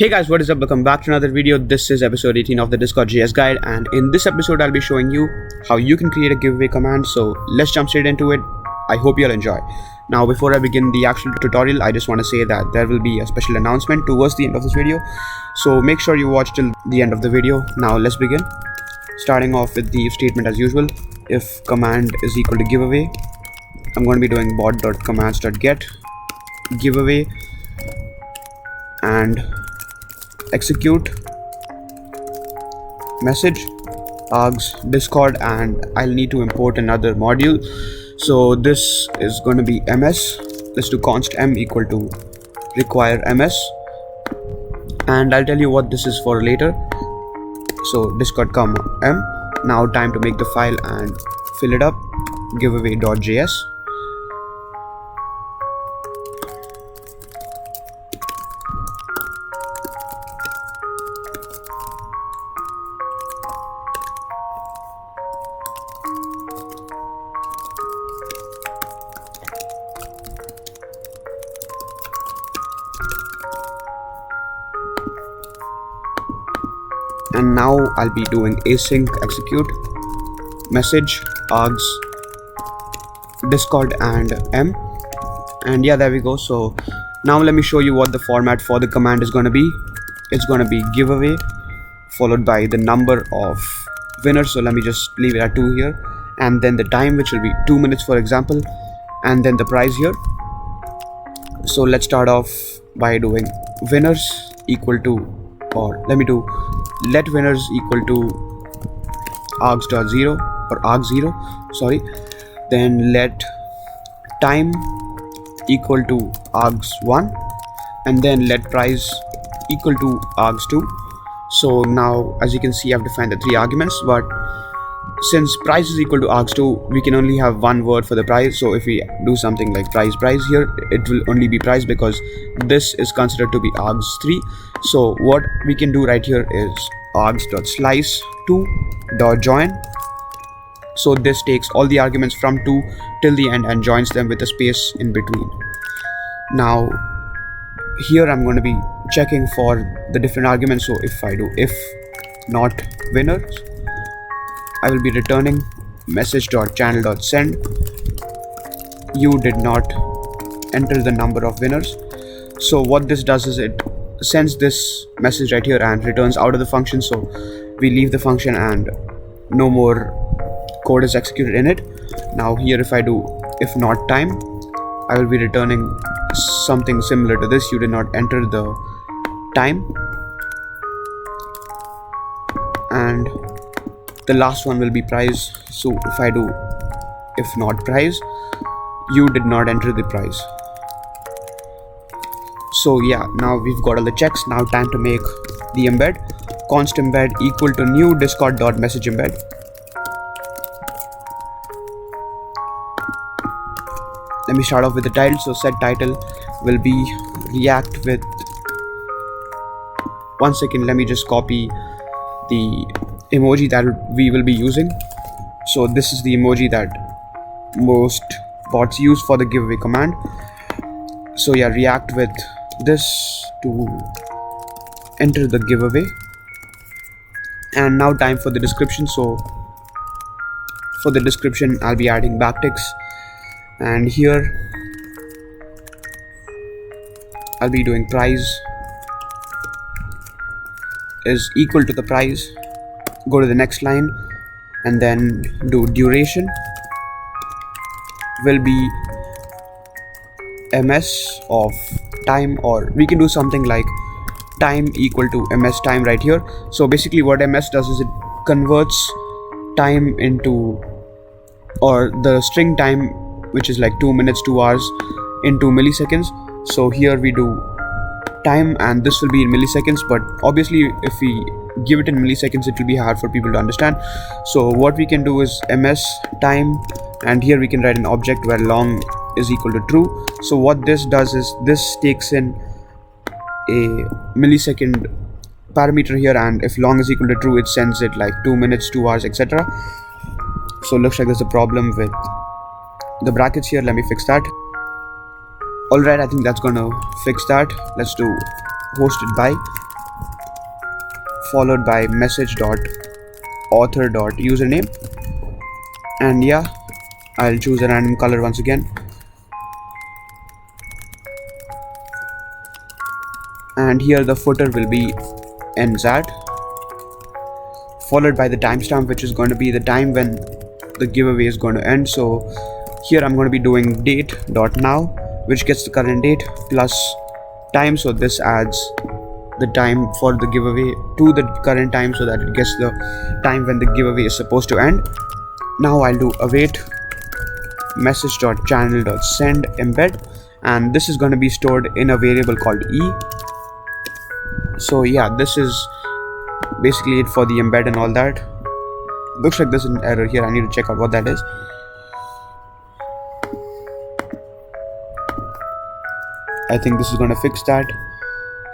Hey guys, what is up? Welcome back to another video. This is episode 18 of the Discord JS guide, and in this episode I'll be showing you how you can create a giveaway command. So let's jump straight into it. I hope you'll enjoy. Now before I begin the actual tutorial, I just want to say that there will be a special announcement towards the end of this video, so make sure you watch till the end of the video. Now let's begin. Starting off with the if statement as usual. If command is equal to giveaway, I'm going to be doing bot.commands.get giveaway and execute message args discord, and I'll need to import another module. So this is going to be ms. Let's do const m equal to require ms, and I'll tell you what this is for later. So discord comma m. Now time to make the file and fill it up. Giveaway.js. And now I'll be doing async execute message args discord and m, and yeah, there we go. So now let me show you what the format for the command is going to be. It's going to be giveaway followed by the number of winners, so let me just leave it at 2 here, and then the time, which will be 2 minutes for example, and then the prize here. So let's start off by doing winners equal to, or let me do let winners equal to args.0 or arg0, sorry. Then let time equal to args1, and then let price equal to args2. So now as you can see, I've defined the 3 arguments, but since price is equal to args2, we can only have one word for the price. So if we do something like price here, it will only be price because this is considered to be args3. So what we can do right here is args.slice2.join. so this takes all the arguments from 2 till the end and joins them with a space in between. Now here I'm going to be checking for the different arguments. So if I do if not winners, I will be returning message.channel.send you did not enter the number of winners. So what this does is it sends this message right here and returns out of the function. So we leave the function and no more code is executed in it. Now here if I do if not time, I will be returning something similar to this: you did not enter the time. And the last one will be price. So if I do if not price, you did not enter the price. So yeah, now we've got all the checks. Now time to make the embed. Const embed equal to new discord.message embed. Let me start off with the title. So set title will be react with, one second, let me just copy the emoji that we will be using. So this is the emoji that most bots use for the giveaway command. So yeah, react with this to enter the giveaway. And now time for the description. So for the description, I'll be adding backticks, and here I'll be doing price is equal to the price. Go to the next line and then do duration will be ms of time, or we can do something like time equal to ms time right here. So basically what ms does is it converts time into, or the string time, which is like 2 minutes 2 hours, into milliseconds. So here we do time and this will be in milliseconds, but obviously if we give it in milliseconds it will be hard for people to understand. So what we can do is ms time, and here we can write an object where long is equal to true. So what this does is this takes in a millisecond parameter here, and if long is equal to true, it sends it like 2 minutes 2 hours, etc. So looks like there's a problem with the brackets here. Let me fix that. Alright, I think that's gonna fix that. Let's do hosted by followed by message.author.username, and yeah, I'll choose a random color once again, and here the footer will be nzat, followed by the timestamp, which is going to be the time when the giveaway is going to end. So here I'm going to be doing date.now, which gets the current date plus time, so this adds the time for the giveaway to the current time so that it gets the time when the giveaway is supposed to end. Now I'll do await message.channel.send embed, and this is going to be stored in a variable called e. So yeah, this is basically it for the embed and all that. Looks like there's an error here. I need to check out what that is. I think this is going to fix that,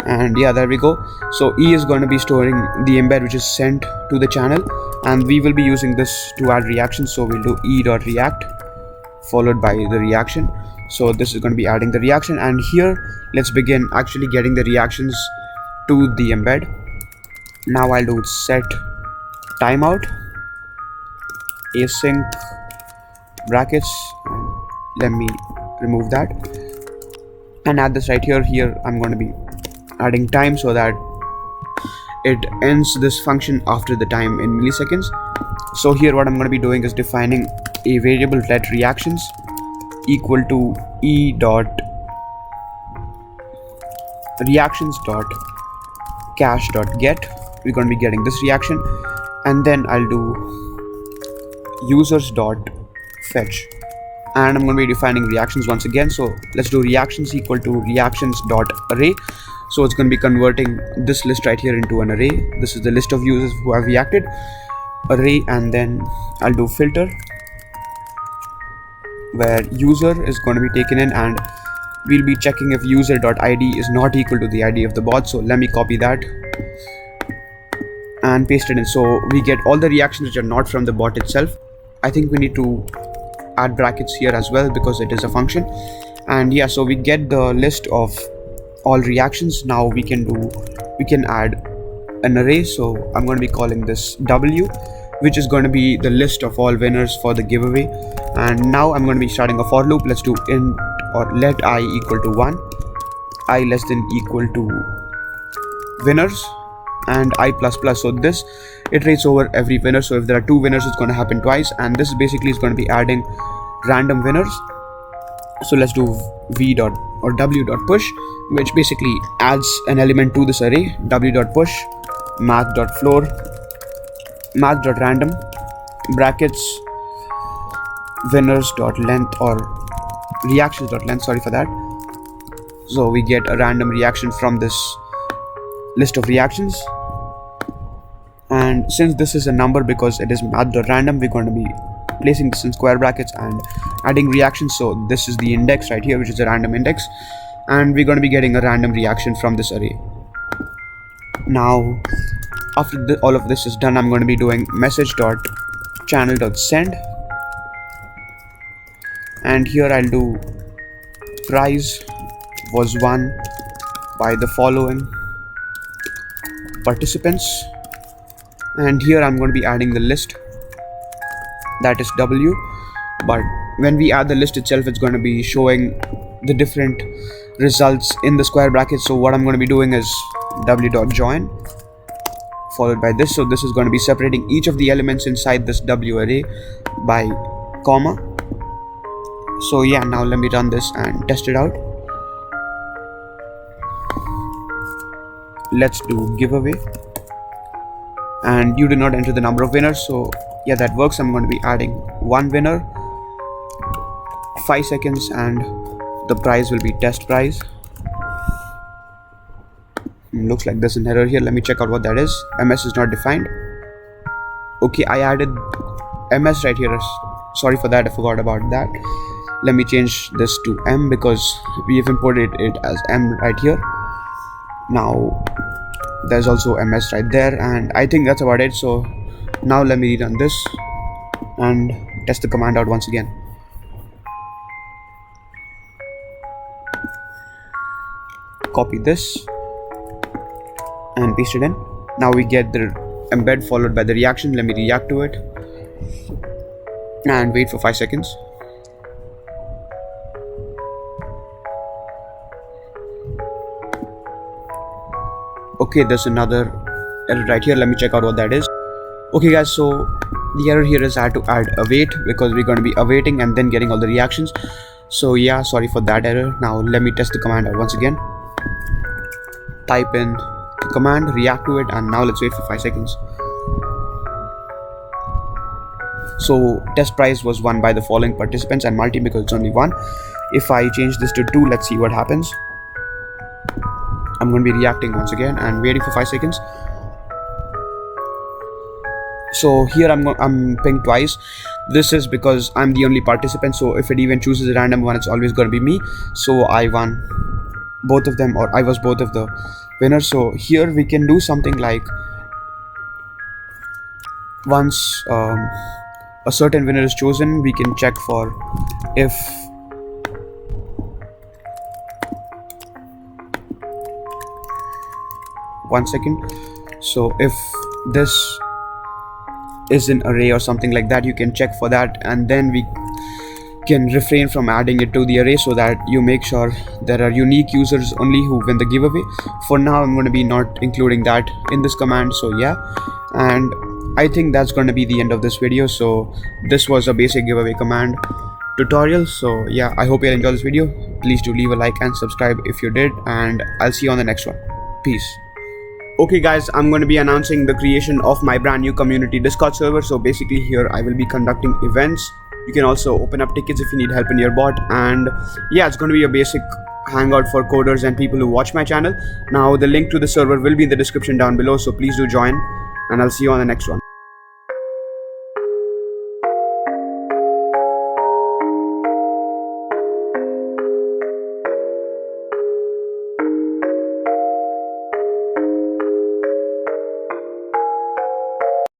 and yeah, there we go. So e is going to be storing the embed which is sent to the channel, and we will be using this to add reactions. So we'll do e.react followed by the reaction. So this is going to be adding the reaction, and here let's begin actually getting the reactions to the embed. Now I'll do set timeout async brackets, and let me remove that and add this right here. Here I'm going to be adding time so that it ends this function after the time in milliseconds. So here what I'm going to be doing is defining a variable let reactions equal to e dot reactions dot cache dot get. We're going to be getting this reaction, and then I'll do users dot fetch, and I'm going to be defining reactions once again. So let's do reactions equal to reactions dot array. So it's going to be converting this list right here into an array. This is the list of users who have reacted, array, and then I'll do filter where user is going to be taken in, and we'll be checking if user.id is not equal to the id of the bot. So let me copy that and paste it in, so we get all the reactions which are not from the bot itself. I think we need to add brackets here as well because it is a function, and yeah, so we get the list of all reactions. Now we can add an array. So I'm going to be calling this w, which is going to be the list of all winners for the giveaway. And now I'm going to be starting a for loop. Let's do int or let I equal to 1, I less than equal to winners, and I plus plus. So this iterates over every winner. So if there are 2 winners, it's going to happen twice, and this basically is going to be adding random winners. So let's do v dot or w dot push, which basically adds an element to this array. W dot push math dot floor math dot random brackets winners dot length or reactions dot length, sorry for that. So we get a random reaction from this list of reactions, and since this is a number because it is math.random, we're going to be placing this in square brackets and adding reactions. So this is the index right here, which is a random index, and we're going to be getting a random reaction from this array. Now after all of this is done, I'm going to be doing message.channel.send, and here I'll do prize was won by the following participants, and here I'm going to be adding the list, that is w, but when we add the list itself, it's going to be showing the different results in the square brackets. So what I'm going to be doing is w.join followed by this. So this is going to be separating each of the elements inside this w array by comma. So yeah, now let me run this and test it out. Let's do giveaway, and you did not enter the number of winners. So yeah, that works. I'm going to be adding 1 winner, 5 seconds, and the prize will be test prize. Looks like there's an error here. Let me check out what that is. MS is not defined. Okay, I added MS right here. Sorry for that, I forgot about that. Let me change this to M because we have imported it as M right here. Now there's also MS right there, and I think that's about it. So now let me run this and test the command out once again. Copy this and paste it in. Now we get the embed followed by the reaction. Let me react to it and wait for 5 seconds. Okay, there's another error right here. Let me check out what that is. Okay guys, so the error here is I had to add await because we're going to be awaiting and then getting all the reactions. So yeah, sorry for that error. Now let me test the command out once again. Type in the command, react to it, and now let's wait for 5 seconds. So test prize was won by the following participants and multi because it's only one. If I change this to 2, let's see what happens. I'm going to be reacting once again and waiting for 5 seconds. So here I'm pinged twice. This is because I'm the only participant, so if it even chooses a random one, it's always going to be me. So I won both of them, or I was both of the winners. So here we can do something like once a certain winner is chosen, we can check for if one second. So if this is an array or something like that, you can check for that, and then we can refrain from adding it to the array so that you make sure there are unique users only who win the giveaway. For now I'm going to be not including that in this command. So yeah, and I think that's going to be the end of this video. So this was a basic giveaway command tutorial. So yeah, I hope you enjoyed this video. Please do leave a like and subscribe if you did, and I'll see you on the next one. Peace. Okay guys, I'm going to be announcing the creation of my brand new community Discord server. So basically here I will be conducting events. You can also open up tickets if you need help in your bot, and yeah, it's going to be a basic hangout for coders and people who watch my channel. Now the link to the server will be in the description down below, so please do join, and I'll see you on the next one.